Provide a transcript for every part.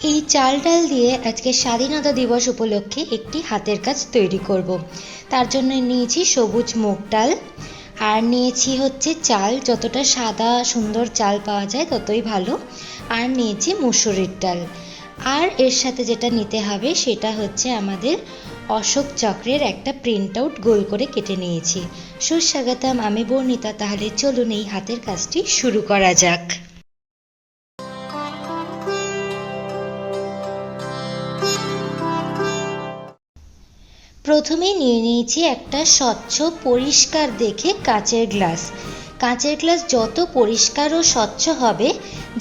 এই চাল ডাল দিয়ে আজকে স্বাধীনতা দিবস উপলক্ষে একটি হাতের কাজ তৈরি করব। তার জন্য নিয়েছি সবুজ মুগ ডাল, আর নিয়েছি হচ্ছে চাল, যতটা সাদা সুন্দর চাল পাওয়া যায় ততই ভালো, আর নিয়েছি মুসুরির ডাল। আর এর সাথে যেটা নিতে হবে সেটা হচ্ছে আমাদের অশোক চক্রের একটা প্রিন্ট আউট গোল করে কেটে নিয়েছি। সুস্বাগতম, আমি বর্ণিতা। তাহলে চলুন এই হাতের কাজটি শুরু করা যাক। প্রথমেই নিয়ে নিয়েছি একটা স্বচ্ছ পরিষ্কার দেখে কাচের গ্লাস। কাচের গ্লাস যত পরিষ্কার ও স্বচ্ছ হবে,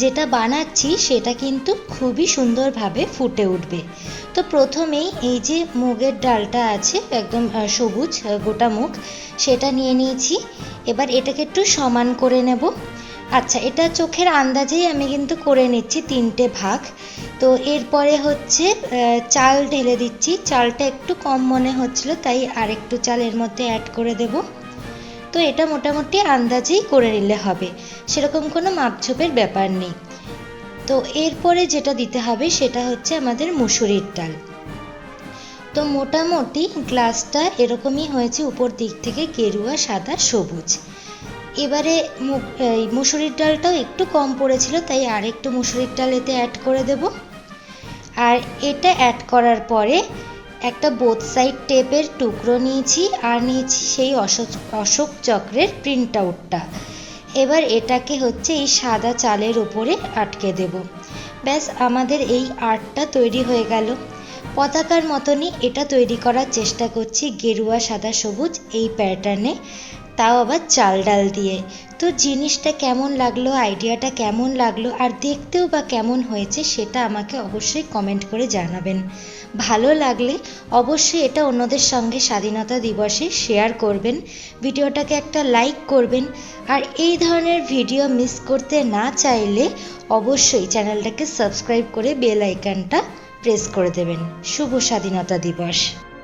যেটা বানাচ্ছি সেটা কিন্তু খুবই সুন্দরভাবে ফুটে উঠবে। তো প্রথমেই এই যে মুগের ডালটা আছে একদম সবুজ গোটা মুগ, সেটা নিয়ে নিয়েছি। এবার এটাকে একটু সমান করে নেব। আচ্ছা, এটা চোখের আন্দাজেই আমি কিন্তু করে নিচ্ছি 3টে ভাগ। তো এরপরে হচ্ছে চাল ঢেলে দিচ্ছি। চালটা একটু কম মনে হচ্ছিল, তাই আরেকটু চাল এর মধ্যে অ্যাড করে দেব। তো এটা মোটামুটি আন্দাজেই করে নিলে হবে, সেরকম কোনো মাপঝোপের ব্যাপার নেই। তো এরপরে যেটা দিতে হবে সেটা হচ্ছে আমাদের মুসুরির ডাল। তো মোটামুটি গ্লাসটা এরকমই হয়েছে, উপর দিক থেকে গেরুয়া, সাদা, সবুজ। এবারে মুসুরির ডালটাও একটু কম পড়েছিল, তাই আরেকটু মুসুরির ডাল এতে অ্যাড করে দেব। আর এটা অ্যাড করার পরে একটা বোথ সাইড টেপের টুকরো নিয়েছি, আর নিয়েছি সেই অশোক চক্রের প্রিন্ট আউটটা। এবার এটাকে হচ্ছে এই সাদা চালের উপরে আটকে দেব। ব্যাস, আমাদের এই আর্টটা তৈরি হয়ে গেল। পতাকার মতনই এটা তৈরি করার চেষ্টা করছি, গেরুয়া, সাদা, সবুজ এই প্যাটার্নে, তাও আবার চাল ডাল দিয়ে। তো জিনিসটা কেমন লাগলো, আইডিয়াটা কেমন লাগলো, আর দেখতেও বা কেমন হয়েছে সেটা আমাকে অবশ্যই কমেন্ট করে জানাবেন। ভালো লাগলে অবশ্যই এটা অন্যদের সঙ্গে স্বাধীনতা দিবসে শেয়ার করবেন, ভিডিওটাকে একটা লাইক করবেন। আর এই ধরনের ভিডিও মিস করতে না চাইলে অবশ্যই চ্যানেলটাকে সাবস্ক্রাইব করে বেল আইকনটা প্রেস করে দেবেন। শুভ স্বাধীনতা দিবস।